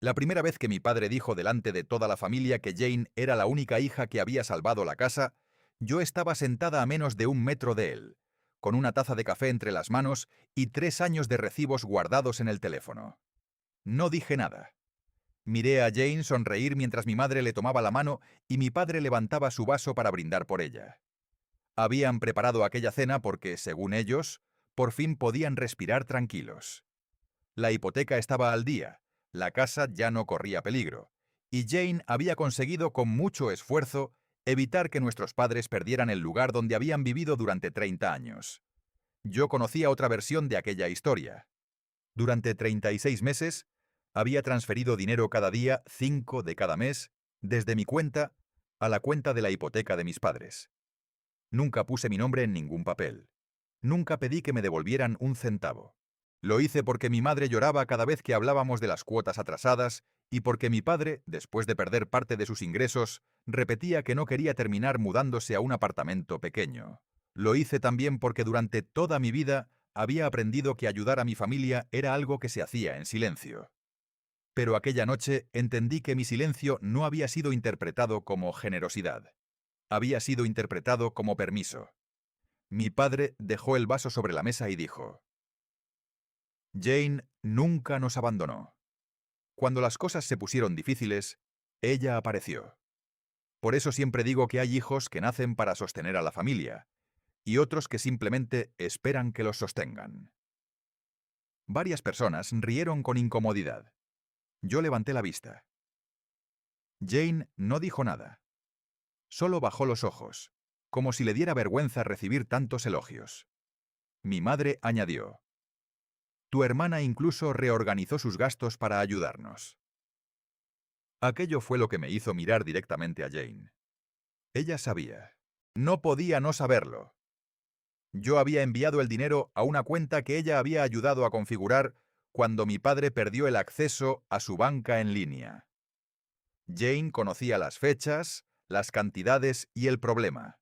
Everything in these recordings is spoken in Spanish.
La primera vez que mi padre dijo delante de toda la familia que Jane era la única hija que había salvado la casa, yo estaba sentada a menos de 1 metro de él, con una taza de café entre las manos y 3 años de recibos guardados en el teléfono. No dije nada. Miré a Jane sonreír mientras mi madre le tomaba la mano y mi padre levantaba su vaso para brindar por ella. Habían preparado aquella cena porque, según ellos, por fin podían respirar tranquilos. La hipoteca estaba al día, la casa ya no corría peligro, y Jane había conseguido con mucho esfuerzo evitar que nuestros padres perdieran el lugar donde habían vivido durante 30 años. Yo conocía otra versión de aquella historia. Durante 36 meses, había transferido dinero cada día, 5 de cada mes, desde mi cuenta a la cuenta de la hipoteca de mis padres. Nunca puse mi nombre en ningún papel. Nunca pedí que me devolvieran un centavo. Lo hice porque mi madre lloraba cada vez que hablábamos de las cuotas atrasadas y porque mi padre, después de perder parte de sus ingresos, repetía que no quería terminar mudándose a un apartamento pequeño. Lo hice también porque durante toda mi vida había aprendido que ayudar a mi familia era algo que se hacía en silencio. Pero aquella noche entendí que mi silencio no había sido interpretado como generosidad. Había sido interpretado como permiso. Mi padre dejó el vaso sobre la mesa y dijo: Jane nunca nos abandonó. Cuando las cosas se pusieron difíciles, ella apareció. Por eso siempre digo que hay hijos que nacen para sostener a la familia, y otros que simplemente esperan que los sostengan. Varias personas rieron con incomodidad. Yo levanté la vista. Jane no dijo nada. Solo bajó los ojos, como si le diera vergüenza recibir tantos elogios. Mi madre añadió: Tu hermana incluso reorganizó sus gastos para ayudarnos. Aquello fue lo que me hizo mirar directamente a Jane. Ella sabía. No podía no saberlo. Yo había enviado el dinero a una cuenta que ella había ayudado a configurar cuando mi padre perdió el acceso a su banca en línea. Jane conocía las fechas, las cantidades y el problema.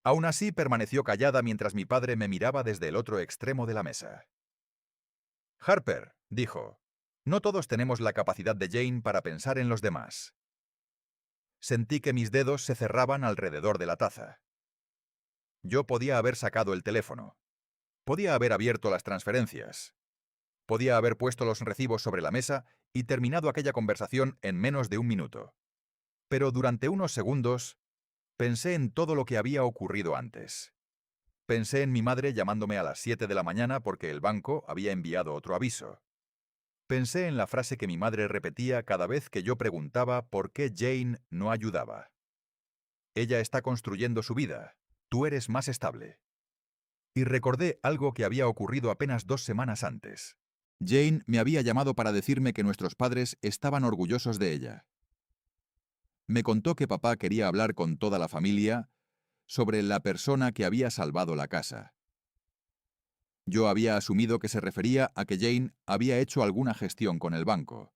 Aún así, permaneció callada mientras mi padre me miraba desde el otro extremo de la mesa. Harper, dijo, no todos tenemos la capacidad de Jane para pensar en los demás. Sentí que mis dedos se cerraban alrededor de la taza. Yo podía haber sacado el teléfono. Podía haber abierto las transferencias. Podía haber puesto los recibos sobre la mesa y terminado aquella conversación en menos de 1 minuto. Pero durante unos segundos, pensé en todo lo que había ocurrido antes. Pensé en mi madre llamándome a las 7 de la mañana porque el banco había enviado otro aviso. Pensé en la frase que mi madre repetía cada vez que yo preguntaba por qué Jane no ayudaba. Ella está construyendo su vida. Tú eres más estable. Y recordé algo que había ocurrido apenas 2 semanas antes. Jane me había llamado para decirme que nuestros padres estaban orgullosos de ella. Me contó que papá quería hablar con toda la familia sobre la persona que había salvado la casa. Yo había asumido que se refería a que Jane había hecho alguna gestión con el banco.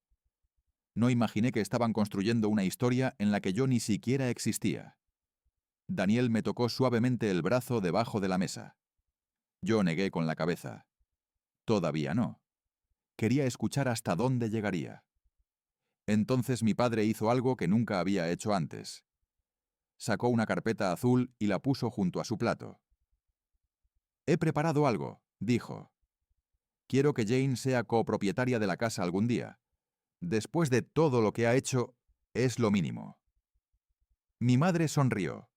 No imaginé que estaban construyendo una historia en la que yo ni siquiera existía. Daniel me tocó suavemente el brazo debajo de la mesa. Yo negué con la cabeza. Todavía no. Quería escuchar hasta dónde llegaría. Entonces mi padre hizo algo que nunca había hecho antes. Sacó una carpeta azul y la puso junto a su plato. He preparado algo, dijo. Quiero que Jane sea copropietaria de la casa algún día. Después de todo lo que ha hecho, es lo mínimo. Mi madre sonrió.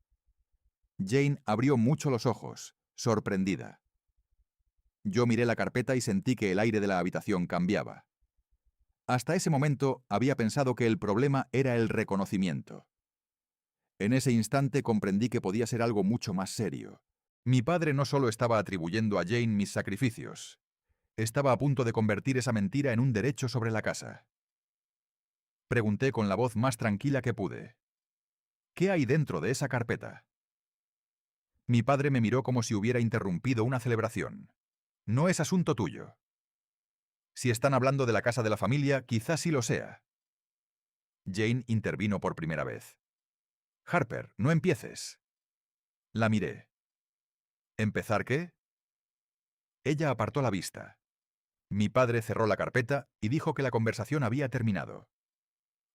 Jane abrió mucho los ojos, sorprendida. Yo miré la carpeta y sentí que el aire de la habitación cambiaba. Hasta ese momento había pensado que el problema era el reconocimiento. En ese instante comprendí que podía ser algo mucho más serio. Mi padre no solo estaba atribuyendo a Jane mis sacrificios, estaba a punto de convertir esa mentira en un derecho sobre la casa. Pregunté con la voz más tranquila que pude. ¿Qué hay dentro de esa carpeta? Mi padre me miró como si hubiera interrumpido una celebración. No es asunto tuyo. Si están hablando de la casa de la familia, quizás sí lo sea. Jane intervino por primera vez. Harper, no empieces. La miré. ¿Empezar qué? Ella apartó la vista. Mi padre cerró la carpeta y dijo que la conversación había terminado.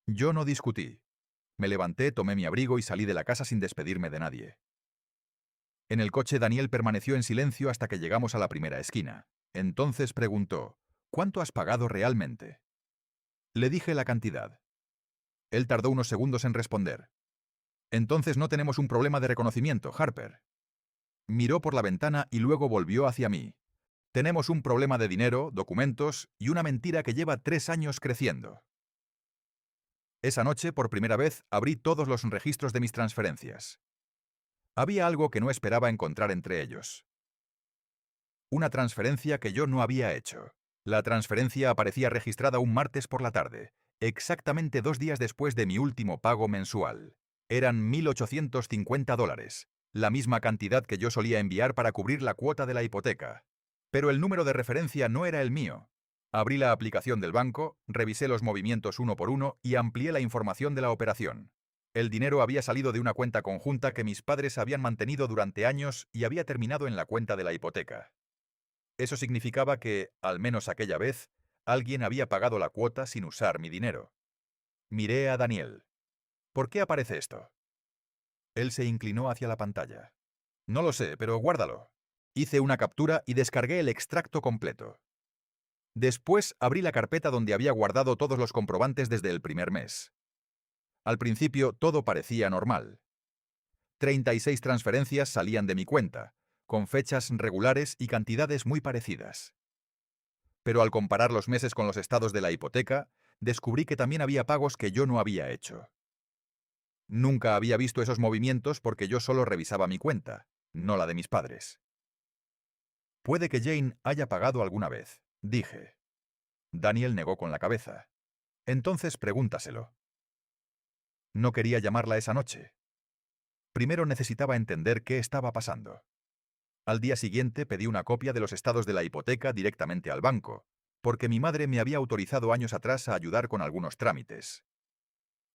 Yo no discutí. Me levanté, tomé mi abrigo y salí de la casa sin despedirme de nadie. En el coche Daniel permaneció en silencio hasta que llegamos a la primera esquina. Entonces preguntó, ¿cuánto has pagado realmente? Le dije la cantidad. Él tardó unos segundos en responder. Entonces no tenemos un problema de reconocimiento, Harper. Miró por la ventana y luego volvió hacia mí. Tenemos un problema de dinero, documentos y una mentira que lleva 3 años creciendo. Esa noche, por primera vez, abrí todos los registros de mis transferencias. Había algo que no esperaba encontrar entre ellos. Una transferencia que yo no había hecho. La transferencia aparecía registrada un martes por la tarde, exactamente 2 días después de mi último pago mensual. Eran $1.850, la misma cantidad que yo solía enviar para cubrir la cuota de la hipoteca. Pero el número de referencia no era el mío. Abrí la aplicación del banco, revisé los movimientos uno por uno y amplié la información de la operación. El dinero había salido de una cuenta conjunta que mis padres habían mantenido durante años y había terminado en la cuenta de la hipoteca. Eso significaba que, al menos aquella vez, alguien había pagado la cuota sin usar mi dinero. Miré a Daniel. ¿Por qué aparece esto? Él se inclinó hacia la pantalla. No lo sé, pero guárdalo. Hice una captura y descargué el extracto completo. Después abrí la carpeta donde había guardado todos los comprobantes desde el primer mes. Al principio todo parecía normal. 36 transferencias salían de mi cuenta, con fechas regulares y cantidades muy parecidas. Pero al comparar los meses con los estados de la hipoteca, descubrí que también había pagos que yo no había hecho. Nunca había visto esos movimientos porque yo solo revisaba mi cuenta, no la de mis padres. Puede que Jane haya pagado alguna vez, dije. Daniel negó con la cabeza. Entonces pregúntaselo. No quería llamarla esa noche. Primero necesitaba entender qué estaba pasando. Al día siguiente pedí una copia de los estados de la hipoteca directamente al banco, porque mi madre me había autorizado años atrás a ayudar con algunos trámites.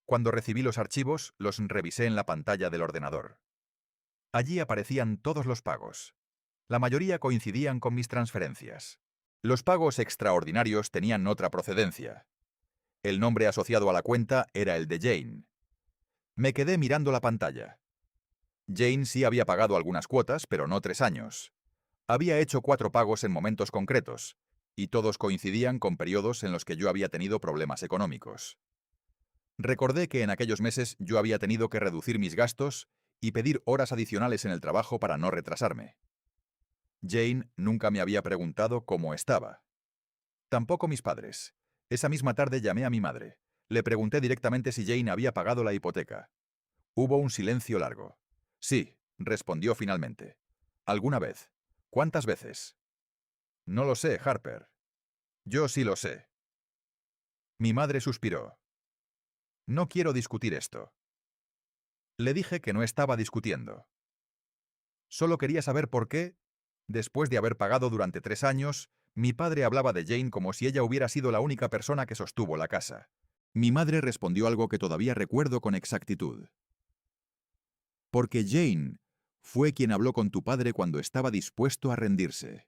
Cuando recibí los archivos, los revisé en la pantalla del ordenador. Allí aparecían todos los pagos. La mayoría coincidían con mis transferencias. Los pagos extraordinarios tenían otra procedencia. El nombre asociado a la cuenta era el de Jane. Me quedé mirando la pantalla. Jane sí había pagado algunas cuotas, pero no 3 años. Había hecho 4 pagos en momentos concretos, y todos coincidían con periodos en los que yo había tenido problemas económicos. Recordé que en aquellos meses yo había tenido que reducir mis gastos y pedir horas adicionales en el trabajo para no retrasarme. Jane nunca me había preguntado cómo estaba. Tampoco mis padres. Esa misma tarde llamé a mi madre. Le pregunté directamente si Jane había pagado la hipoteca. Hubo un silencio largo. Sí, respondió finalmente. ¿Alguna vez? ¿Cuántas veces? No lo sé, Harper. Yo sí lo sé. Mi madre suspiró. No quiero discutir esto. Le dije que no estaba discutiendo. Solo quería saber por qué, después de haber pagado durante 3 años, mi padre hablaba de Jane como si ella hubiera sido la única persona que sostuvo la casa. Mi madre respondió algo que todavía recuerdo con exactitud. Porque Jane fue quien habló con tu padre cuando estaba dispuesto a rendirse.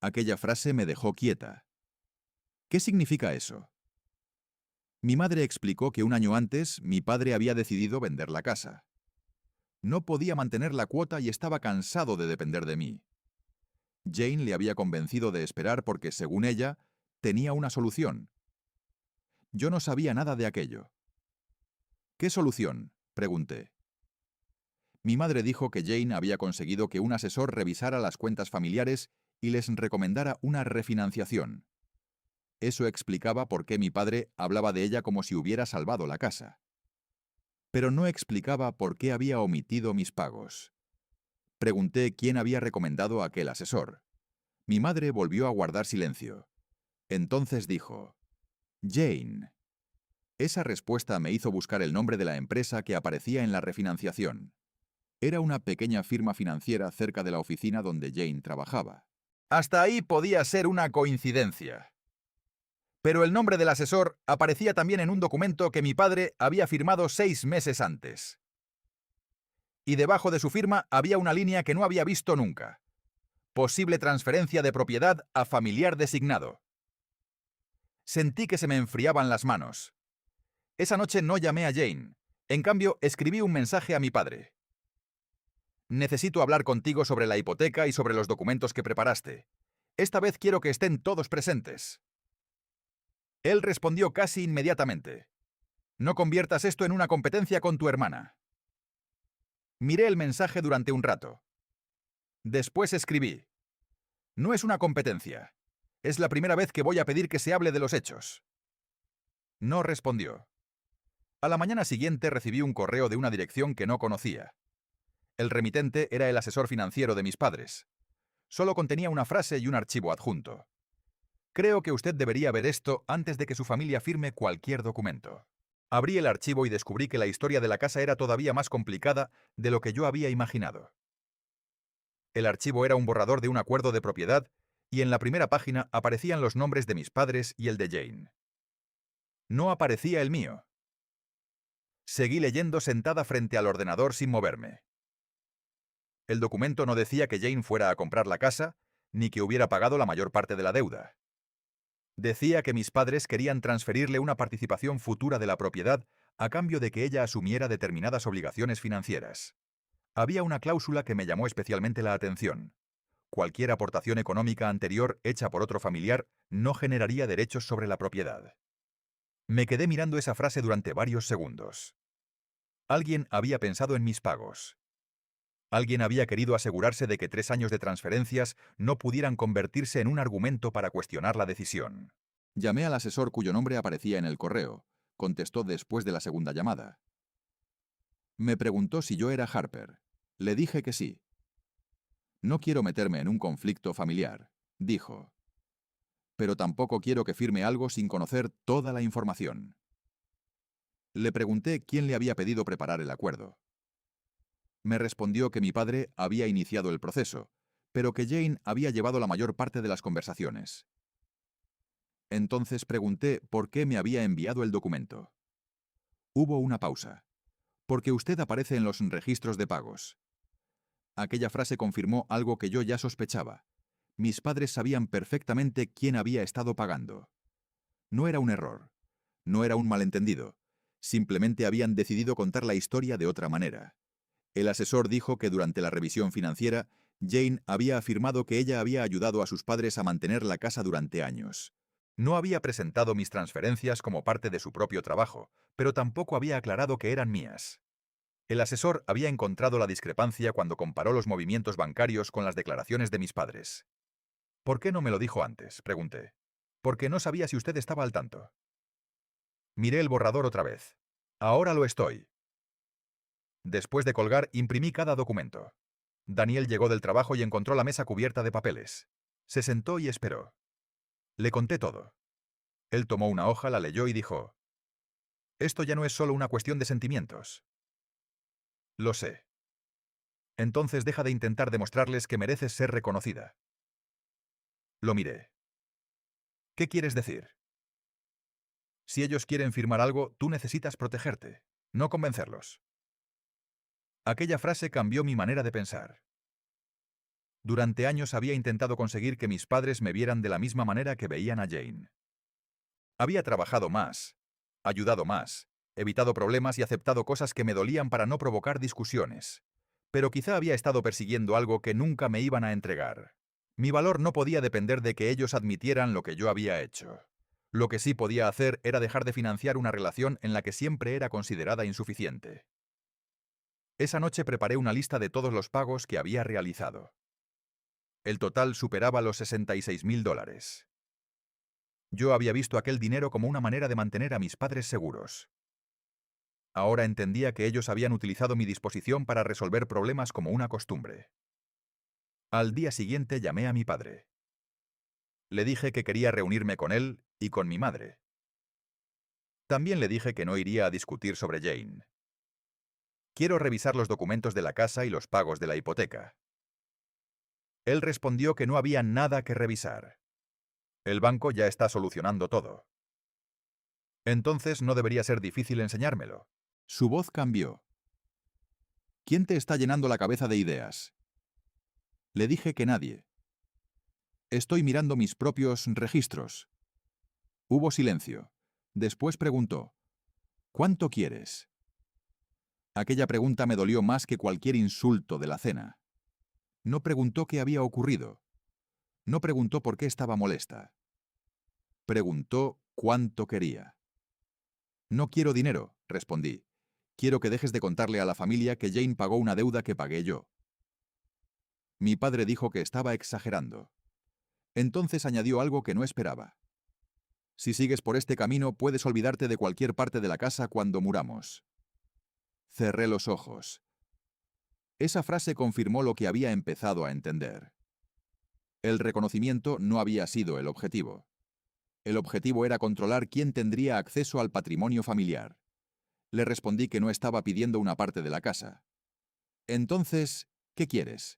Aquella frase me dejó quieta. ¿Qué significa eso? Mi madre explicó que un año antes mi padre había decidido vender la casa. No podía mantener la cuota y estaba cansado de depender de mí. Jane le había convencido de esperar porque, según ella, tenía una solución. Yo no sabía nada de aquello. ¿Qué solución?, pregunté. Mi madre dijo que Jane había conseguido que un asesor revisara las cuentas familiares y les recomendara una refinanciación. Eso explicaba por qué mi padre hablaba de ella como si hubiera salvado la casa. Pero no explicaba por qué había omitido mis pagos. Pregunté quién había recomendado a aquel asesor. Mi madre volvió a guardar silencio. Entonces dijo, Jane. Esa respuesta me hizo buscar el nombre de la empresa que aparecía en la refinanciación. Era una pequeña firma financiera cerca de la oficina donde Jane trabajaba. Hasta ahí podía ser una coincidencia. Pero el nombre del asesor aparecía también en un documento que mi padre había firmado 6 meses antes. Y debajo de su firma había una línea que no había visto nunca. Posible transferencia de propiedad a familiar designado. Sentí que se me enfriaban las manos. Esa noche no llamé a Jane. En cambio, escribí un mensaje a mi padre. Necesito hablar contigo sobre la hipoteca y sobre los documentos que preparaste. Esta vez quiero que estén todos presentes. Él respondió casi inmediatamente. No conviertas esto en una competencia con tu hermana. Miré el mensaje durante un rato. Después escribí. No es una competencia. Es la primera vez que voy a pedir que se hable de los hechos. No respondió. A la mañana siguiente recibí un correo de una dirección que no conocía. El remitente era el asesor financiero de mis padres. Solo contenía una frase y un archivo adjunto. Creo que usted debería ver esto antes de que su familia firme cualquier documento. Abrí el archivo y descubrí que la historia de la casa era todavía más complicada de lo que yo había imaginado. El archivo era un borrador de un acuerdo de propiedad y en la primera página aparecían los nombres de mis padres y el de Jane. No aparecía el mío. Seguí leyendo sentada frente al ordenador sin moverme. El documento no decía que Jane fuera a comprar la casa, ni que hubiera pagado la mayor parte de la deuda. Decía que mis padres querían transferirle una participación futura de la propiedad a cambio de que ella asumiera determinadas obligaciones financieras. Había una cláusula que me llamó especialmente la atención. Cualquier aportación económica anterior hecha por otro familiar no generaría derechos sobre la propiedad. Me quedé mirando esa frase durante varios segundos. Alguien había pensado en mis pagos. Alguien había querido asegurarse de que 3 años de transferencias no pudieran convertirse en un argumento para cuestionar la decisión. Llamé al asesor cuyo nombre aparecía en el correo. Contestó después de la segunda llamada. Me preguntó si yo era Harper. Le dije que sí. No quiero meterme en un conflicto familiar, dijo. Pero tampoco quiero que firme algo sin conocer toda la información. Le pregunté quién le había pedido preparar el acuerdo. Me respondió que mi padre había iniciado el proceso, pero que Jane había llevado la mayor parte de las conversaciones. Entonces pregunté por qué me había enviado el documento. Hubo una pausa. Porque usted aparece en los registros de pagos. Aquella frase confirmó algo que yo ya sospechaba. Mis padres sabían perfectamente quién había estado pagando. No era un error. No era un malentendido. Simplemente habían decidido contar la historia de otra manera. El asesor dijo que durante la revisión financiera, Jane había afirmado que ella había ayudado a sus padres a mantener la casa durante años. No había presentado mis transferencias como parte de su propio trabajo, pero tampoco había aclarado que eran mías. El asesor había encontrado la discrepancia cuando comparó los movimientos bancarios con las declaraciones de mis padres. ¿Por qué no me lo dijo antes?, pregunté. Porque no sabía si usted estaba al tanto. Miré el borrador otra vez. Ahora lo estoy. Después de colgar, imprimí cada documento. Daniel llegó del trabajo y encontró la mesa cubierta de papeles. Se sentó y esperó. Le conté todo. Él tomó una hoja, la leyó y dijo: «Esto ya no es solo una cuestión de sentimientos». «Lo sé. Entonces deja de intentar demostrarles que mereces ser reconocida». Lo miré. «¿Qué quieres decir?» «Si ellos quieren firmar algo, tú necesitas protegerte, no convencerlos». Aquella frase cambió mi manera de pensar. Durante años había intentado conseguir que mis padres me vieran de la misma manera que veían a Jane. Había trabajado más, ayudado más, evitado problemas y aceptado cosas que me dolían para no provocar discusiones. Pero quizá había estado persiguiendo algo que nunca me iban a entregar. Mi valor no podía depender de que ellos admitieran lo que yo había hecho. Lo que sí podía hacer era dejar de financiar una relación en la que siempre era considerada insuficiente. Esa noche preparé una lista de todos los pagos que había realizado. El total superaba los $66.000. Yo había visto aquel dinero como una manera de mantener a mis padres seguros. Ahora entendía que ellos habían utilizado mi disposición para resolver problemas como una costumbre. Al día siguiente llamé a mi padre. Le dije que quería reunirme con él y con mi madre. También le dije que no iría a discutir sobre Jane. Quiero revisar los documentos de la casa y los pagos de la hipoteca. Él respondió que no había nada que revisar. El banco ya está solucionando todo. Entonces no debería ser difícil enseñármelo. Su voz cambió. ¿Quién te está llenando la cabeza de ideas? Le dije que nadie. Estoy mirando mis propios registros. Hubo silencio. Después preguntó, ¿cuánto quieres? Aquella pregunta me dolió más que cualquier insulto de la cena. No preguntó qué había ocurrido. No preguntó por qué estaba molesta. Preguntó cuánto quería. No quiero dinero, respondí. Quiero que dejes de contarle a la familia que Jane pagó una deuda que pagué yo. Mi padre dijo que estaba exagerando. Entonces añadió algo que no esperaba. Si sigues por este camino, puedes olvidarte de cualquier parte de la casa cuando muramos. Cerré los ojos. Esa frase confirmó lo que había empezado a entender. El reconocimiento no había sido el objetivo. El objetivo era controlar quién tendría acceso al patrimonio familiar. Le respondí que no estaba pidiendo una parte de la casa. Entonces, ¿qué quieres?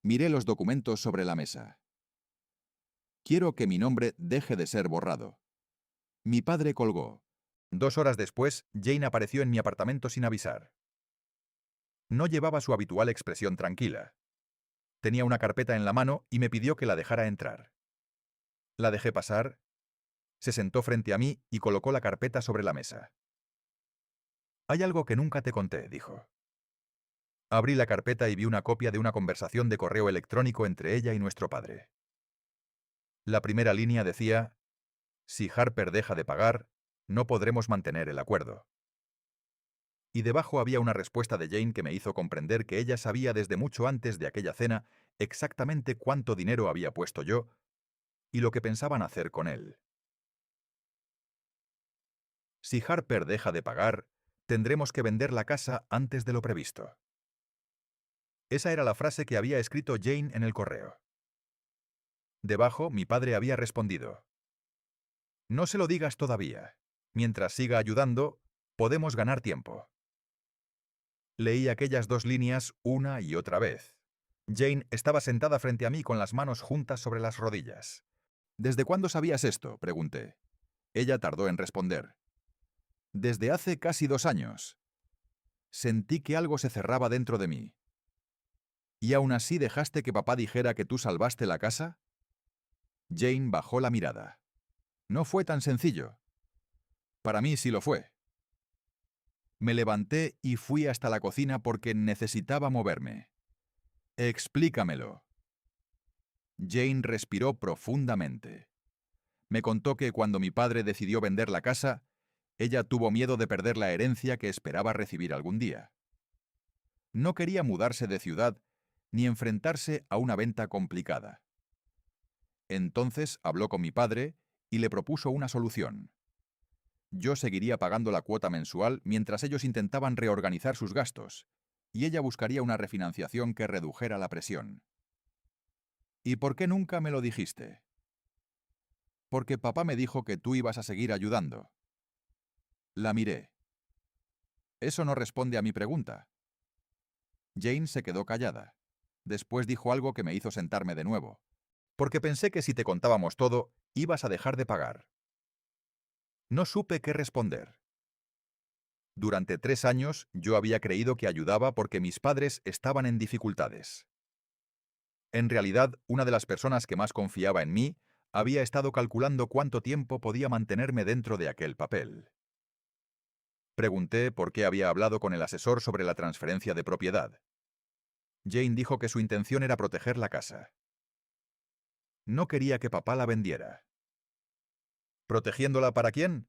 Miré los documentos sobre la mesa. Quiero que mi nombre deje de ser borrado. Mi padre colgó. 2 horas después, Jane apareció en mi apartamento sin avisar. No llevaba su habitual expresión tranquila. Tenía una carpeta en la mano y me pidió que la dejara entrar. La dejé pasar, se sentó frente a mí y colocó la carpeta sobre la mesa. «Hay algo que nunca te conté», dijo. Abrí la carpeta y vi una copia de una conversación de correo electrónico entre ella y nuestro padre. La primera línea decía: «Si Harper deja de pagar, no podremos mantener el acuerdo». Y debajo había una respuesta de Jane que me hizo comprender que ella sabía desde mucho antes de aquella cena exactamente cuánto dinero había puesto yo y lo que pensaban hacer con él. Si Harper deja de pagar, tendremos que vender la casa antes de lo previsto. Esa era la frase que había escrito Jane en el correo. Debajo, mi padre había respondido: «No se lo digas todavía. Mientras siga ayudando, podemos ganar tiempo». Leí aquellas 2 líneas una y otra vez. Jane estaba sentada frente a mí con las manos juntas sobre las rodillas. «¿Desde cuándo sabías esto?», pregunté. Ella tardó en responder. «Desde hace casi 2 años». Sentí que algo se cerraba dentro de mí. «¿Y aún así dejaste que papá dijera que tú salvaste la casa?». Jane bajó la mirada. «No fue tan sencillo». «Para mí sí lo fue». Me levanté y fui hasta la cocina porque necesitaba moverme. «Explícamelo». Jane respiró profundamente. Me contó que cuando mi padre decidió vender la casa, ella tuvo miedo de perder la herencia que esperaba recibir algún día. No quería mudarse de ciudad ni enfrentarse a una venta complicada. Entonces habló con mi padre y le propuso una solución. Yo seguiría pagando la cuota mensual mientras ellos intentaban reorganizar sus gastos, y ella buscaría una refinanciación que redujera la presión. «¿Y por qué nunca me lo dijiste?». «Porque papá me dijo que tú ibas a seguir ayudando». La miré. «Eso no responde a mi pregunta». Jane se quedó callada. Después dijo algo que me hizo sentarme de nuevo. «Porque pensé que si te contábamos todo, ibas a dejar de pagar». No supe qué responder. Durante 3 años yo había creído que ayudaba porque mis padres estaban en dificultades. En realidad, una de las personas que más confiaba en mí había estado calculando cuánto tiempo podía mantenerme dentro de aquel papel. Pregunté por qué había hablado con el asesor sobre la transferencia de propiedad. Jane dijo que su intención era proteger la casa. No quería que papá la vendiera. ¿Protegiéndola para quién?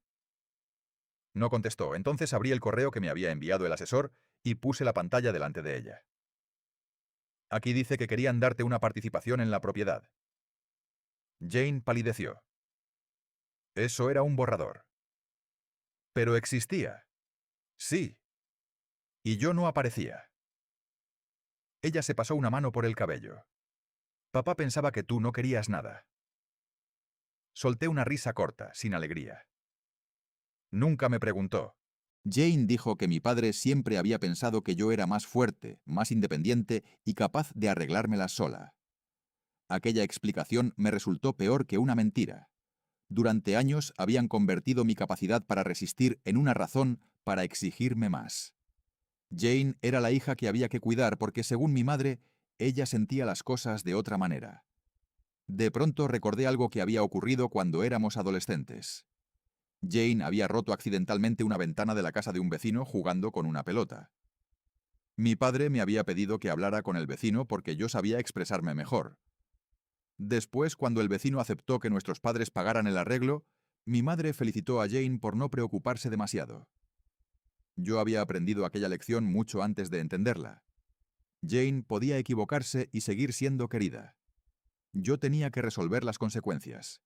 No contestó. Entonces abrí el correo que me había enviado el asesor y puse la pantalla delante de ella. «Aquí dice que querían darte una participación en la propiedad». Jane palideció. Eso era un borrador. Pero existía. Sí. Y yo no aparecía. Ella se pasó una mano por el cabello. «Papá pensaba que tú no querías nada». Solté una risa corta, sin alegría. Nunca me preguntó. Jane dijo que mi padre siempre había pensado que yo era más fuerte, más independiente y capaz de arreglármelas sola. Aquella explicación me resultó peor que una mentira. Durante años habían convertido mi capacidad para resistir en una razón para exigirme más. Jane era la hija que había que cuidar porque, según mi madre, ella sentía las cosas de otra manera. De pronto recordé algo que había ocurrido cuando éramos adolescentes. Jane había roto accidentalmente una ventana de la casa de un vecino jugando con una pelota. Mi padre me había pedido que hablara con el vecino porque yo sabía expresarme mejor. Después, cuando el vecino aceptó que nuestros padres pagaran el arreglo, mi madre felicitó a Jane por no preocuparse demasiado. Yo había aprendido aquella lección mucho antes de entenderla. Jane podía equivocarse y seguir siendo querida. Yo tenía que resolver las consecuencias.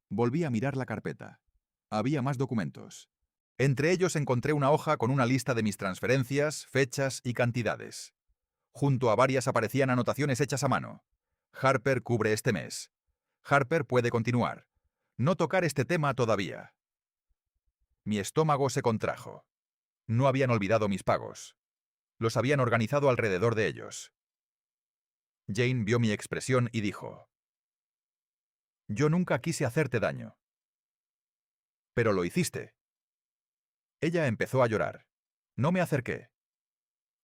Volví a mirar la carpeta. Había más documentos. Entre ellos encontré una hoja con una lista de mis transferencias, fechas y cantidades. Junto a varias aparecían anotaciones hechas a mano. Harper cubre este mes. Harper puede continuar. No tocar este tema todavía. Mi estómago se contrajo. No habían olvidado mis pagos. Los habían organizado alrededor de ellos. Jane vio mi expresión y dijo: «Yo nunca quise hacerte daño». «Pero lo hiciste». Ella empezó a llorar. No me acerqué.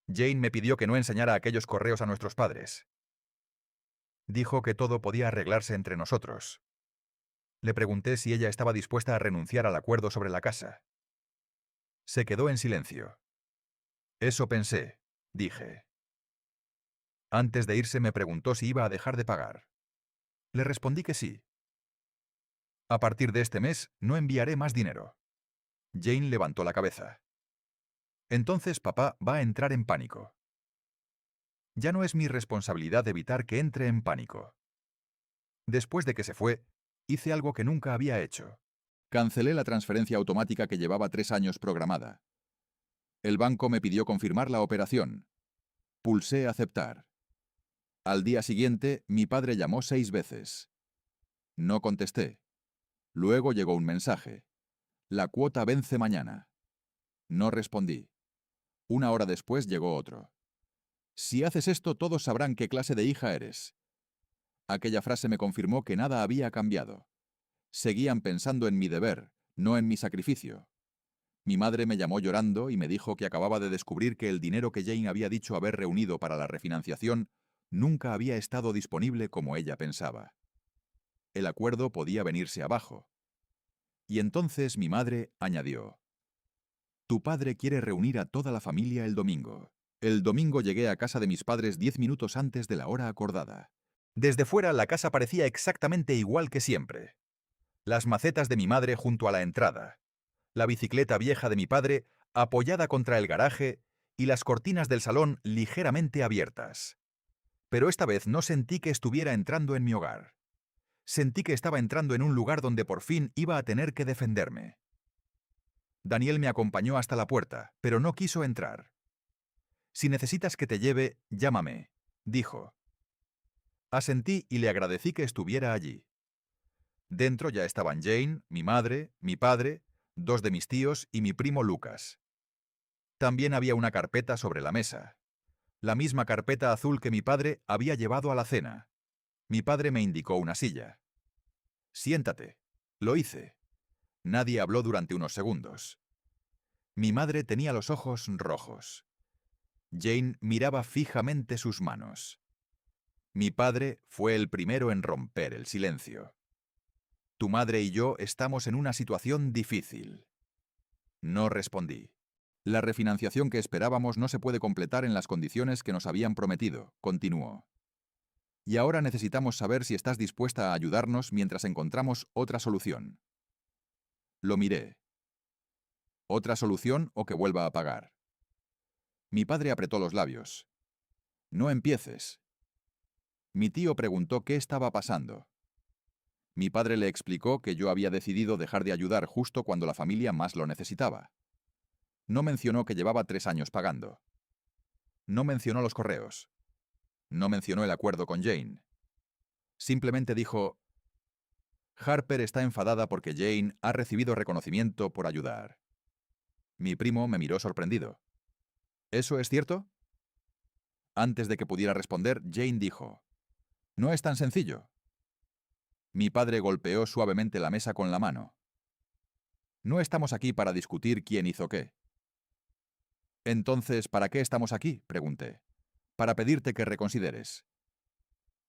Jane me pidió que no enseñara aquellos correos a nuestros padres. Dijo que todo podía arreglarse entre nosotros. Le pregunté si ella estaba dispuesta a renunciar al acuerdo sobre la casa. Se quedó en silencio. «Eso pensé», dije. Antes de irse me preguntó si iba a dejar de pagar. Le respondí que sí. «A partir de este mes no enviaré más dinero». Jane levantó la cabeza. «Entonces papá va a entrar en pánico». Ya no es mi responsabilidad evitar que entre en pánico. Después de que se fue, hice algo que nunca había hecho. Cancelé la transferencia automática que llevaba 3 años programada. El banco me pidió confirmar la operación. Pulsé aceptar. Al día siguiente, mi padre llamó 6 veces. No contesté. Luego llegó un mensaje. «La cuota vence mañana». No respondí. 1 hora después llegó otro. «Si haces esto, todos sabrán qué clase de hija eres». Aquella frase me confirmó que nada había cambiado. Seguían pensando en mi deber, no en mi sacrificio. Mi madre me llamó llorando y me dijo que acababa de descubrir que el dinero que Jane había dicho haber reunido para la refinanciación nunca había estado disponible como ella pensaba. El acuerdo podía venirse abajo. Y entonces mi madre añadió: «Tu padre quiere reunir a toda la familia el domingo». El domingo llegué a casa de mis padres 10 minutos antes de la hora acordada. Desde fuera la casa parecía exactamente igual que siempre. Las macetas de mi madre junto a la entrada, la bicicleta vieja de mi padre apoyada contra el garaje y las cortinas del salón ligeramente abiertas. Pero esta vez no sentí que estuviera entrando en mi hogar. Sentí que estaba entrando en un lugar donde por fin iba a tener que defenderme. Daniel me acompañó hasta la puerta, pero no quiso entrar. «Si necesitas que te lleve, llámame», dijo. Asentí y le agradecí que estuviera allí. Dentro ya estaban Jane, mi madre, mi padre, 2 de mis tíos y mi primo Lucas. También había una carpeta sobre la mesa. La misma carpeta azul que mi padre había llevado a la cena. Mi padre me indicó una silla. «Siéntate». Lo hice. Nadie habló durante unos segundos. Mi madre tenía los ojos rojos. Jane miraba fijamente sus manos. Mi padre fue el primero en romper el silencio. «Tu madre y yo estamos en una situación difícil». No respondí. «La refinanciación que esperábamos no se puede completar en las condiciones que nos habían prometido», continuó. «Y ahora necesitamos saber si estás dispuesta a ayudarnos mientras encontramos otra solución». Lo miré. «¿Otra solución o que vuelva a pagar?» Mi padre apretó los labios. «No empieces». Mi tío preguntó qué estaba pasando. Mi padre le explicó que yo había decidido dejar de ayudar justo cuando la familia más lo necesitaba. No mencionó que llevaba 3 años pagando. No mencionó los correos. No mencionó el acuerdo con Jane. Simplemente dijo: «Harper está enfadada porque Jane ha recibido reconocimiento por ayudar». Mi primo me miró sorprendido. «¿Eso es cierto?». Antes de que pudiera responder, Jane dijo: «No es tan sencillo». Mi padre golpeó suavemente la mesa con la mano. «No estamos aquí para discutir quién hizo qué». «Entonces, ¿para qué estamos aquí?», pregunté. «Para pedirte que reconsideres».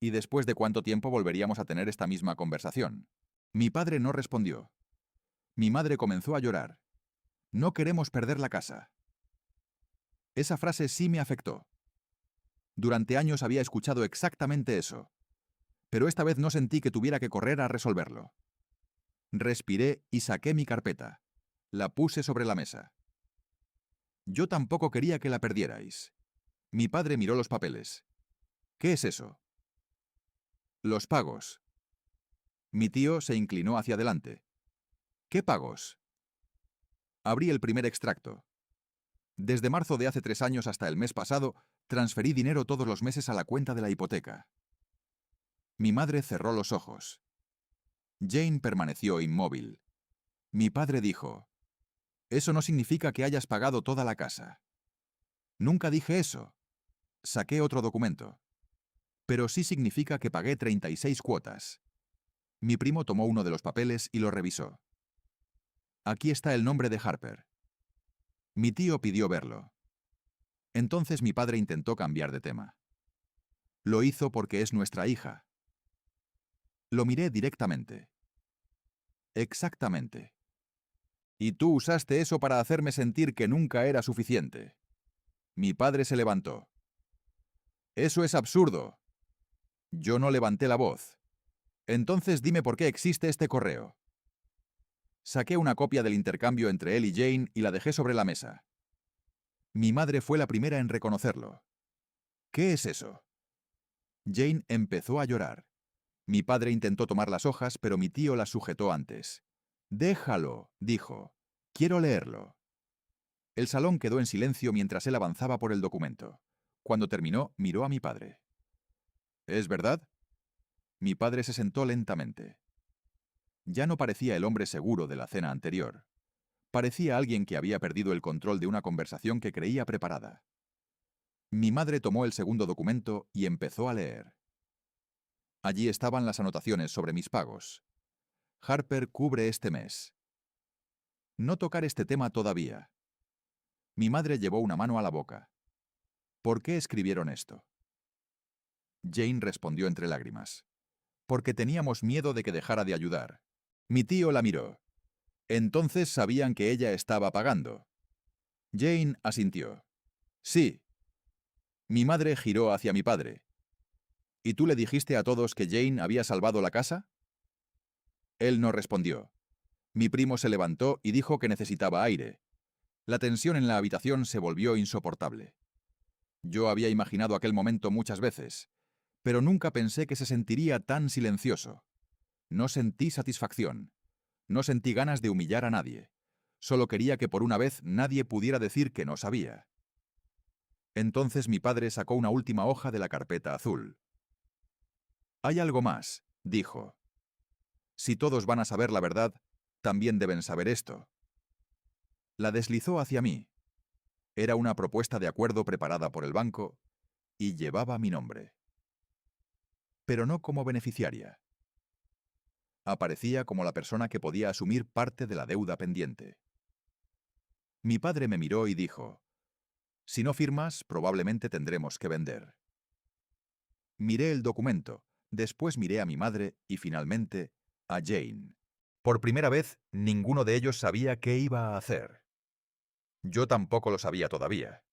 ¿Y después de cuánto tiempo volveríamos a tener esta misma conversación? Mi padre no respondió. Mi madre comenzó a llorar. No queremos perder la casa. Esa frase sí me afectó. Durante años había escuchado exactamente eso, pero esta vez no sentí que tuviera que correr a resolverlo. Respiré y saqué mi carpeta. La puse sobre la mesa. Yo tampoco quería que la perdierais. Mi padre miró los papeles. ¿Qué es eso? Los pagos. Mi tío se inclinó hacia adelante. ¿Qué pagos? Abrí el primer extracto. Desde marzo de hace 3 años hasta el mes pasado, transferí dinero todos los meses a la cuenta de la hipoteca. Mi madre cerró los ojos. Jane permaneció inmóvil. Mi padre dijo, «Eso no significa que hayas pagado toda la casa». Nunca dije eso. Saqué otro documento. Pero sí significa que pagué 36 cuotas. Mi primo tomó uno de los papeles y lo revisó. Aquí está el nombre de Harper. Mi tío pidió verlo. Entonces mi padre intentó cambiar de tema. Lo hizo porque es nuestra hija. Lo miré directamente. Exactamente. Y tú usaste eso para hacerme sentir que nunca era suficiente. Mi padre se levantó. Eso es absurdo. Yo no levanté la voz. Entonces dime por qué existe este correo. Saqué una copia del intercambio entre él y Jane y la dejé sobre la mesa. Mi madre fue la primera en reconocerlo. ¿Qué es eso? Jane empezó a llorar. Mi padre intentó tomar las hojas, pero mi tío las sujetó antes. «Déjalo», dijo. «Quiero leerlo». El salón quedó en silencio mientras él avanzaba por el documento. Cuando terminó, miró a mi padre. «¿Es verdad?» Mi padre se sentó lentamente. Ya no parecía el hombre seguro de la cena anterior. Parecía alguien que había perdido el control de una conversación que creía preparada. Mi madre tomó el segundo documento y empezó a leer. Allí estaban las anotaciones sobre mis pagos. Harper cubre este mes. No tocar este tema todavía. Mi madre llevó una mano a la boca. ¿Por qué escribieron esto? Jane respondió entre lágrimas. Porque teníamos miedo de que dejara de ayudar. Mi tío la miró. Entonces sabían que ella estaba pagando. Jane asintió. Sí. Mi madre giró hacia mi padre. ¿Y tú le dijiste a todos que Jane había salvado la casa? Él no respondió. Mi primo se levantó y dijo que necesitaba aire. La tensión en la habitación se volvió insoportable. Yo había imaginado aquel momento muchas veces, pero nunca pensé que se sentiría tan silencioso. No sentí satisfacción. No sentí ganas de humillar a nadie. Solo quería que por una vez nadie pudiera decir que no sabía. Entonces mi padre sacó una última hoja de la carpeta azul. «Hay algo más», dijo. «Si todos van a saber la verdad, también deben saber esto». La deslizó hacia mí. Era una propuesta de acuerdo preparada por el banco y llevaba mi nombre. Pero no como beneficiaria. Aparecía como la persona que podía asumir parte de la deuda pendiente. Mi padre me miró y dijo, «Si no firmas, probablemente tendremos que vender». Miré el documento, después miré a mi madre y finalmente a Jane. Por primera vez, ninguno de ellos sabía qué iba a hacer. Yo tampoco lo sabía todavía.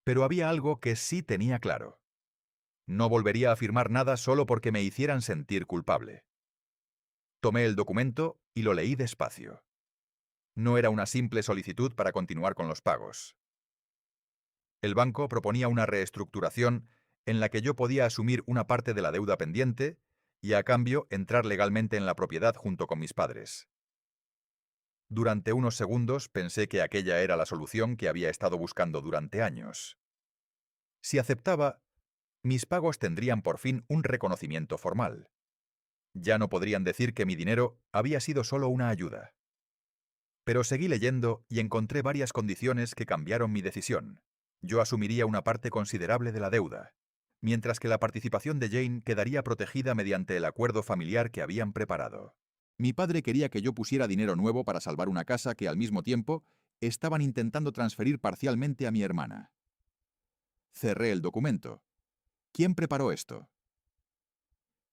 Pero había algo que sí tenía claro. No volvería a firmar nada solo porque me hicieran sentir culpable. Tomé el documento y lo leí despacio. No era una simple solicitud para continuar con los pagos. El banco proponía una reestructuración en la que yo podía asumir una parte de la deuda pendiente y a cambio entrar legalmente en la propiedad junto con mis padres. Durante unos segundos pensé que aquella era la solución que había estado buscando durante años. Si aceptaba, mis pagos tendrían por fin un reconocimiento formal. Ya no podrían decir que mi dinero había sido solo una ayuda. Pero seguí leyendo y encontré varias condiciones que cambiaron mi decisión. Yo asumiría una parte considerable de la deuda, mientras que la participación de Jane quedaría protegida mediante el acuerdo familiar que habían preparado. Mi padre quería que yo pusiera dinero nuevo para salvar una casa que al mismo tiempo estaban intentando transferir parcialmente a mi hermana. Cerré el documento. ¿Quién preparó esto?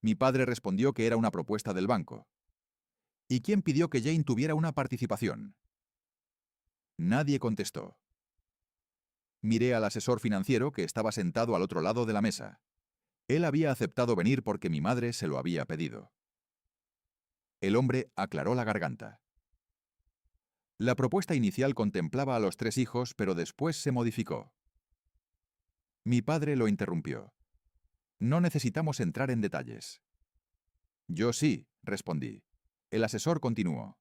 Mi padre respondió que era una propuesta del banco. ¿Y quién pidió que Jane tuviera una participación? Nadie contestó. Miré al asesor financiero que estaba sentado al otro lado de la mesa. Él había aceptado venir porque mi madre se lo había pedido. El hombre aclaró la garganta. La propuesta inicial contemplaba a los 3 hijos, pero después se modificó. Mi padre lo interrumpió. No necesitamos entrar en detalles. Yo sí, respondí. El asesor continuó.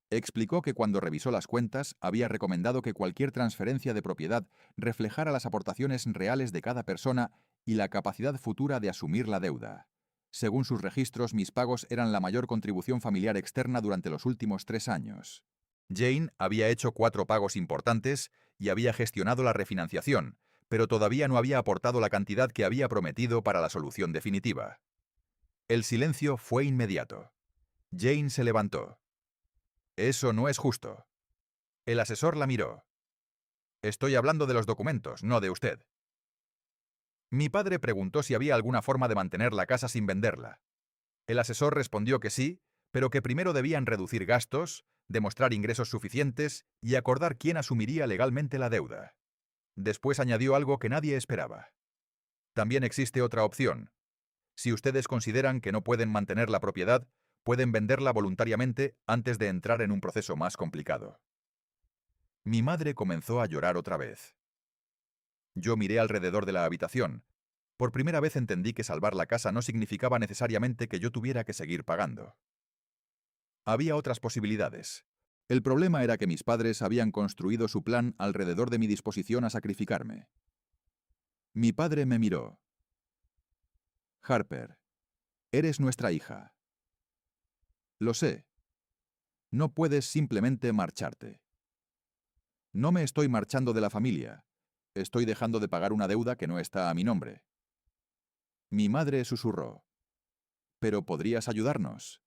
Explicó que cuando revisó las cuentas había recomendado que cualquier transferencia de propiedad reflejara las aportaciones reales de cada persona y la capacidad futura de asumir la deuda. Según sus registros, mis pagos eran la mayor contribución familiar externa durante los últimos 3 años. Jane había hecho 4 pagos importantes y había gestionado la refinanciación, pero todavía no había aportado la cantidad que había prometido para la solución definitiva. El silencio fue inmediato. Jane se levantó. Eso no es justo. El asesor la miró. Estoy hablando de los documentos, no de usted. Mi padre preguntó si había alguna forma de mantener la casa sin venderla. El asesor respondió que sí, pero que primero debían reducir gastos, demostrar ingresos suficientes y acordar quién asumiría legalmente la deuda. Después añadió algo que nadie esperaba. También existe otra opción. Si ustedes consideran que no pueden mantener la propiedad, pueden venderla voluntariamente antes de entrar en un proceso más complicado. Mi madre comenzó a llorar otra vez. Yo miré alrededor de la habitación. Por primera vez entendí que salvar la casa no significaba necesariamente que yo tuviera que seguir pagando. Había otras posibilidades. El problema era que mis padres habían construido su plan alrededor de mi disposición a sacrificarme. Mi padre me miró. Harper, eres nuestra hija. Lo sé. No puedes simplemente marcharte. No me estoy marchando de la familia. Estoy dejando de pagar una deuda que no está a mi nombre. Mi madre susurró. ¿Pero podrías ayudarnos?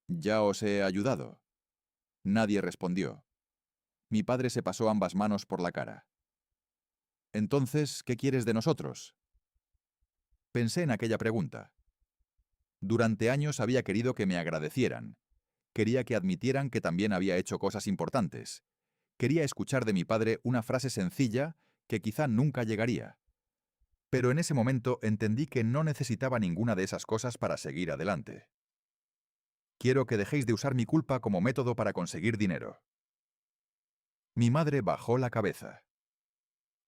Ya os he ayudado. Nadie respondió. Mi padre se pasó ambas manos por la cara. Entonces, ¿qué quieres de nosotros? Pensé en aquella pregunta. Durante años había querido que me agradecieran. Quería que admitieran que también había hecho cosas importantes. Quería escuchar de mi padre una frase sencilla que quizá nunca llegaría. Pero en ese momento entendí que no necesitaba ninguna de esas cosas para seguir adelante. Quiero que dejéis de usar mi culpa como método para conseguir dinero. Mi madre bajó la cabeza.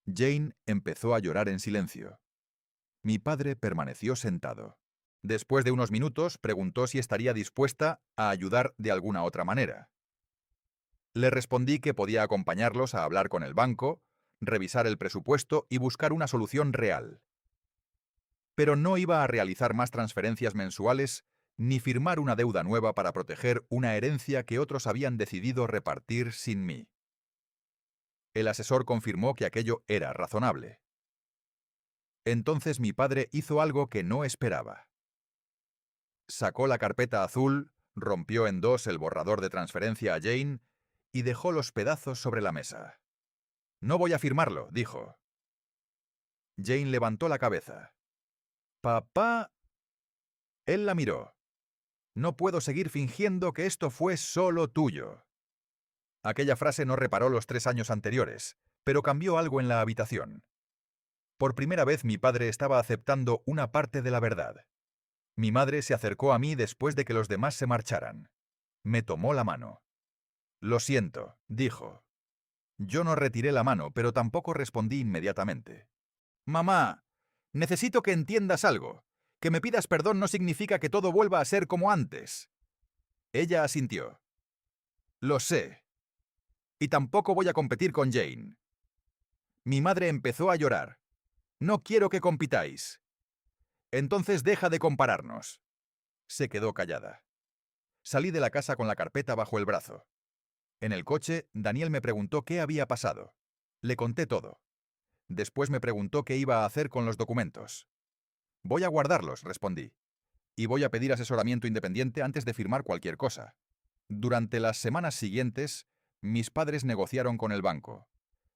Jane empezó a llorar en silencio. Mi padre permaneció sentado. Después de unos minutos, preguntó si estaría dispuesta a ayudar de alguna otra manera. Le respondí que podía acompañarlos a hablar con el banco, revisar el presupuesto y buscar una solución real. Pero no iba a realizar más transferencias mensuales ni firmar una deuda nueva para proteger una herencia que otros habían decidido repartir sin mí. El asesor confirmó que aquello era razonable. Entonces mi padre hizo algo que no esperaba. Sacó la carpeta azul, rompió en 2 el borrador de transferencia a Jane y dejó los pedazos sobre la mesa. «No voy a firmarlo», dijo. Jane levantó la cabeza. «Papá...» Él la miró. «No puedo seguir fingiendo que esto fue solo tuyo». Aquella frase no reparó los 3 años anteriores, pero cambió algo en la habitación. Por primera vez mi padre estaba aceptando una parte de la verdad. Mi madre se acercó a mí después de que los demás se marcharan. Me tomó la mano. «Lo siento», dijo. Yo no retiré la mano, pero tampoco respondí inmediatamente. «Mamá, necesito que entiendas algo. Que me pidas perdón no significa que todo vuelva a ser como antes». Ella asintió. «Lo sé. Y tampoco voy a competir con Jane». Mi madre empezó a llorar. «No quiero que compitáis». «Entonces deja de compararnos». Se quedó callada. Salí de la casa con la carpeta bajo el brazo. En el coche, Daniel me preguntó qué había pasado. Le conté todo. Después me preguntó qué iba a hacer con los documentos. «Voy a guardarlos», respondí. «Y voy a pedir asesoramiento independiente antes de firmar cualquier cosa». Durante las semanas siguientes, mis padres negociaron con el banco.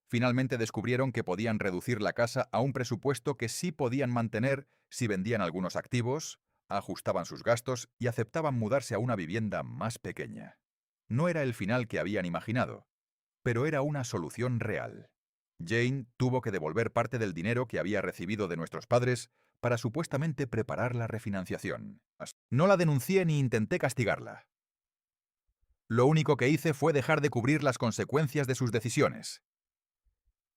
Finalmente descubrieron que podían reducir la casa a un presupuesto que sí podían mantener si vendían algunos activos, ajustaban sus gastos y aceptaban mudarse a una vivienda más pequeña. No era el final que habían imaginado, pero era una solución real. Jane tuvo que devolver parte del dinero que había recibido de nuestros padres para supuestamente preparar la refinanciación. No la denuncié ni intenté castigarla. Lo único que hice fue dejar de cubrir las consecuencias de sus decisiones.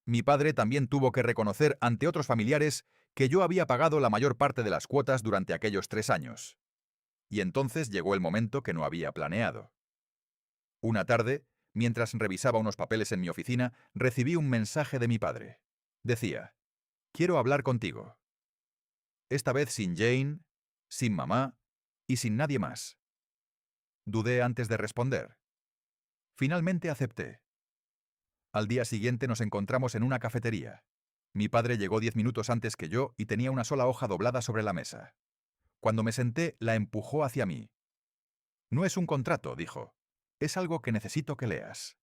Mi padre también tuvo que reconocer ante otros familiares que yo había pagado la mayor parte de las cuotas durante aquellos 3 años. Y entonces llegó el momento que no había planeado. Una tarde, mientras revisaba unos papeles en mi oficina, recibí un mensaje de mi padre. Decía: «Quiero hablar contigo». Esta vez sin Jane, sin mamá y sin nadie más. Dudé antes de responder. Finalmente acepté. Al día siguiente nos encontramos en una cafetería. Mi padre llegó 10 minutos antes que yo y tenía una sola hoja doblada sobre la mesa. Cuando me senté, la empujó hacia mí. «No es un contrato», dijo. «Es algo que necesito que leas».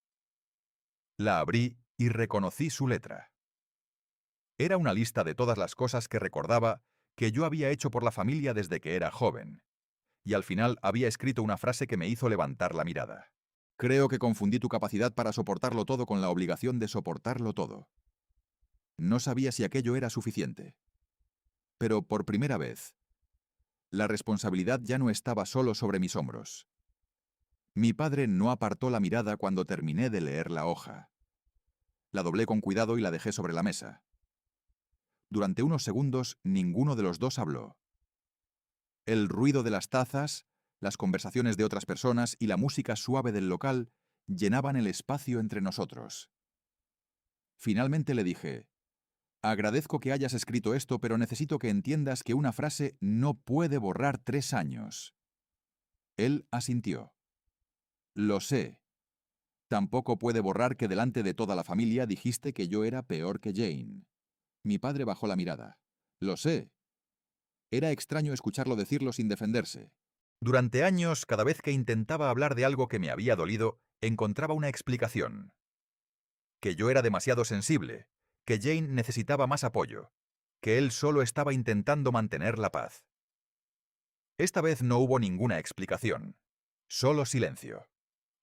La abrí y reconocí su letra. Era una lista de todas las cosas que recordaba que yo había hecho por la familia desde que era joven. Y al final había escrito una frase que me hizo levantar la mirada. «Creo que confundí tu capacidad para soportarlo todo con la obligación de soportarlo todo». No sabía si aquello era suficiente. Pero por primera vez, la responsabilidad ya no estaba solo sobre mis hombros. Mi padre no apartó la mirada cuando terminé de leer la hoja. La doblé con cuidado y la dejé sobre la mesa. Durante unos segundos ninguno de los dos habló. El ruido de las tazas, las conversaciones de otras personas y la música suave del local llenaban el espacio entre nosotros. Finalmente le dije: «Agradezco que hayas escrito esto, pero necesito que entiendas que una frase no puede borrar 3 años». Él asintió. «Lo sé. Tampoco puede borrar que delante de toda la familia dijiste que yo era peor que Jane». Mi padre bajó la mirada. «Lo sé». Era extraño escucharlo decirlo sin defenderse. Durante años, cada vez que intentaba hablar de algo que me había dolido, encontraba una explicación. Que yo era demasiado sensible, que Jane necesitaba más apoyo, que él solo estaba intentando mantener la paz. Esta vez no hubo ninguna explicación, solo silencio.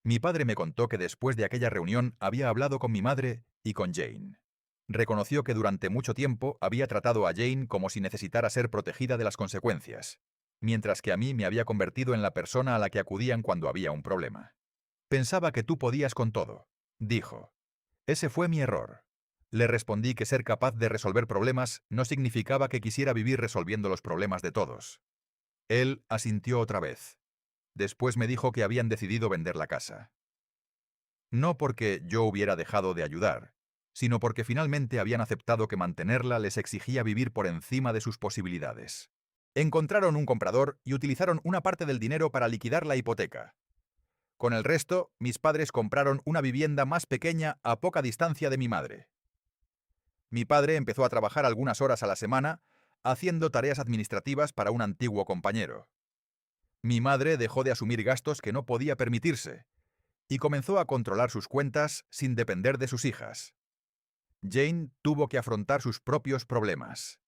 Mi padre me contó que después de aquella reunión había hablado con mi madre y con Jane. Reconoció que durante mucho tiempo había tratado a Jane como si necesitara ser protegida de las consecuencias, mientras que a mí me había convertido en la persona a la que acudían cuando había un problema. «Pensaba que tú podías con todo», dijo. «Ese fue mi error». Le respondí que ser capaz de resolver problemas no significaba que quisiera vivir resolviendo los problemas de todos. Él asintió otra vez. Después me dijo que habían decidido vender la casa. No porque yo hubiera dejado de ayudar, sino porque finalmente habían aceptado que mantenerla les exigía vivir por encima de sus posibilidades. Encontraron un comprador y utilizaron una parte del dinero para liquidar la hipoteca. Con el resto, mis padres compraron una vivienda más pequeña a poca distancia de mi madre. Mi padre empezó a trabajar algunas horas a la semana, haciendo tareas administrativas para un antiguo compañero. Mi madre dejó de asumir gastos que no podía permitirse y comenzó a controlar sus cuentas sin depender de sus hijas. Jane tuvo que afrontar sus propios problemas.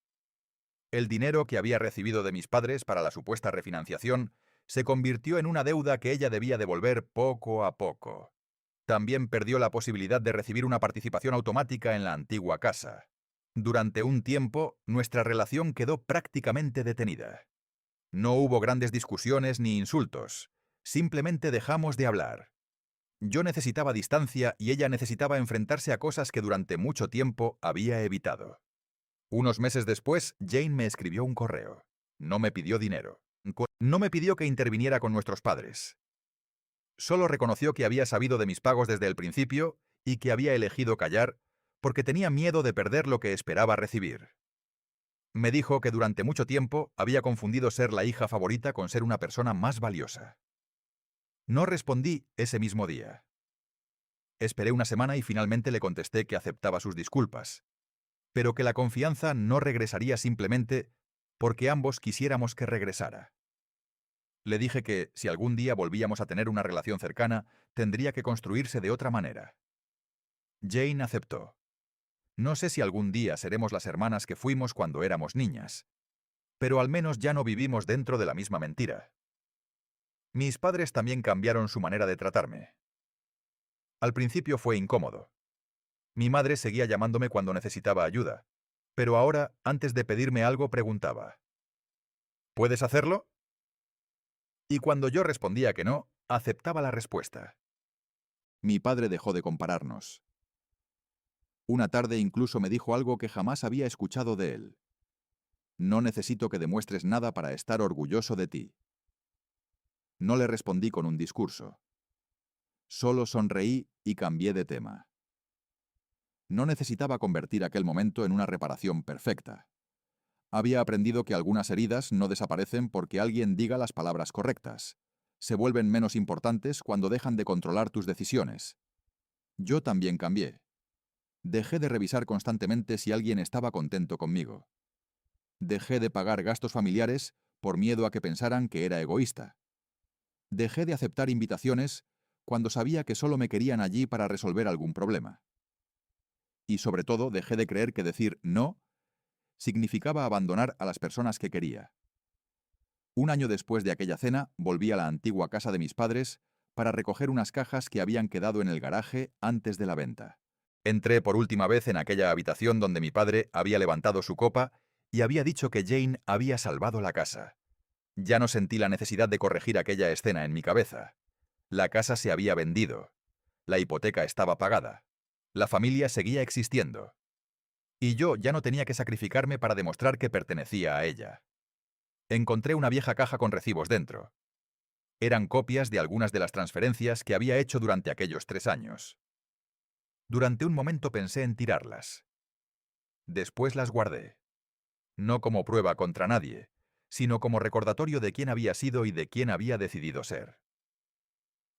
El dinero que había recibido de mis padres para la supuesta refinanciación se convirtió en una deuda que ella debía devolver poco a poco. También perdió la posibilidad de recibir una participación automática en la antigua casa. Durante un tiempo, nuestra relación quedó prácticamente detenida. No hubo grandes discusiones ni insultos. Simplemente dejamos de hablar. Yo necesitaba distancia y ella necesitaba enfrentarse a cosas que durante mucho tiempo había evitado. Unos meses después, Jane me escribió un correo. No me pidió dinero. No me pidió que interviniera con nuestros padres. Solo reconoció que había sabido de mis pagos desde el principio y que había elegido callar porque tenía miedo de perder lo que esperaba recibir. Me dijo que durante mucho tiempo había confundido ser la hija favorita con ser una persona más valiosa. No respondí ese mismo día. Esperé una semana y finalmente le contesté que aceptaba sus disculpas, pero que la confianza no regresaría simplemente porque ambos quisiéramos que regresara. Le dije que, si algún día volvíamos a tener una relación cercana, tendría que construirse de otra manera. Jane aceptó. No sé si algún día seremos las hermanas que fuimos cuando éramos niñas, pero al menos ya no vivimos dentro de la misma mentira. Mis padres también cambiaron su manera de tratarme. Al principio fue incómodo. Mi madre seguía llamándome cuando necesitaba ayuda, pero ahora, antes de pedirme algo, preguntaba, ¿puedes hacerlo? Y cuando yo respondía que no, aceptaba la respuesta. Mi padre dejó de compararnos. Una tarde incluso me dijo algo que jamás había escuchado de él. No necesito que demuestres nada para estar orgulloso de ti. No le respondí con un discurso. Solo sonreí y cambié de tema. No necesitaba convertir aquel momento en una reparación perfecta. Había aprendido que algunas heridas no desaparecen porque alguien diga las palabras correctas. Se vuelven menos importantes cuando dejan de controlar tus decisiones. Yo también cambié. Dejé de revisar constantemente si alguien estaba contento conmigo. Dejé de pagar gastos familiares por miedo a que pensaran que era egoísta. Dejé de aceptar invitaciones cuando sabía que solo me querían allí para resolver algún problema. Y sobre todo dejé de creer que decir no significaba abandonar a las personas que quería. Un año después de aquella cena, volví a la antigua casa de mis padres para recoger unas cajas que habían quedado en el garaje antes de la venta. Entré por última vez en aquella habitación donde mi padre había levantado su copa y había dicho que Jane había salvado la casa. Ya no sentí la necesidad de corregir aquella escena en mi cabeza. La casa se había vendido. La hipoteca estaba pagada. La familia seguía existiendo. Y yo ya no tenía que sacrificarme para demostrar que pertenecía a ella. Encontré una vieja caja con recibos dentro. Eran copias de algunas de las transferencias que había hecho durante aquellos 3 años. Durante un momento pensé en tirarlas. Después las guardé. No como prueba contra nadie, sino como recordatorio de quién había sido y de quién había decidido ser.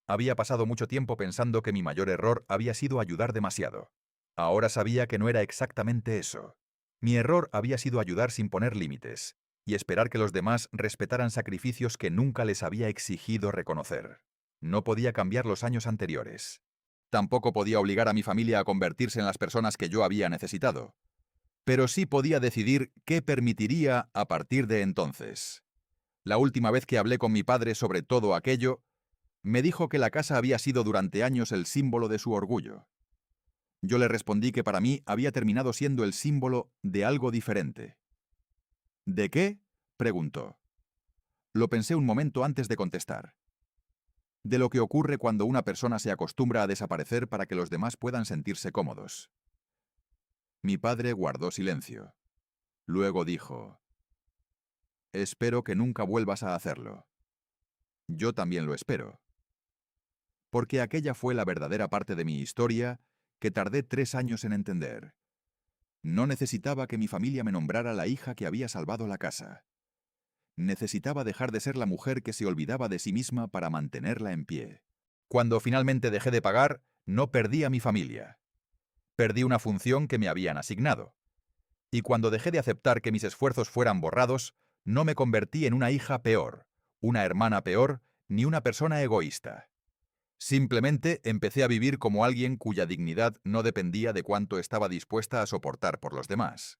Había pasado mucho tiempo pensando que mi mayor error había sido ayudar demasiado. Ahora sabía que no era exactamente eso. Mi error había sido ayudar sin poner límites y esperar que los demás respetaran sacrificios que nunca les había exigido reconocer. No podía cambiar los años anteriores. Tampoco podía obligar a mi familia a convertirse en las personas que yo había necesitado. Pero sí podía decidir qué permitiría a partir de entonces. La última vez que hablé con mi padre sobre todo aquello, me dijo que la casa había sido durante años el símbolo de su orgullo. Yo le respondí que para mí había terminado siendo el símbolo de algo diferente. ¿De qué?, preguntó. Lo pensé un momento antes de contestar. De lo que ocurre cuando una persona se acostumbra a desaparecer para que los demás puedan sentirse cómodos. Mi padre guardó silencio. Luego dijo: «Espero que nunca vuelvas a hacerlo». Yo también lo espero. Porque aquella fue la verdadera parte de mi historia que tardé 3 años en entender. No necesitaba que mi familia me nombrara la hija que había salvado la casa. Necesitaba dejar de ser la mujer que se olvidaba de sí misma para mantenerla en pie. Cuando finalmente dejé de pagar, no perdí a mi familia. Perdí una función que me habían asignado. Y cuando dejé de aceptar que mis esfuerzos fueran borrados, no me convertí en una hija peor, una hermana peor, ni una persona egoísta. Simplemente empecé a vivir como alguien cuya dignidad no dependía de cuánto estaba dispuesta a soportar por los demás.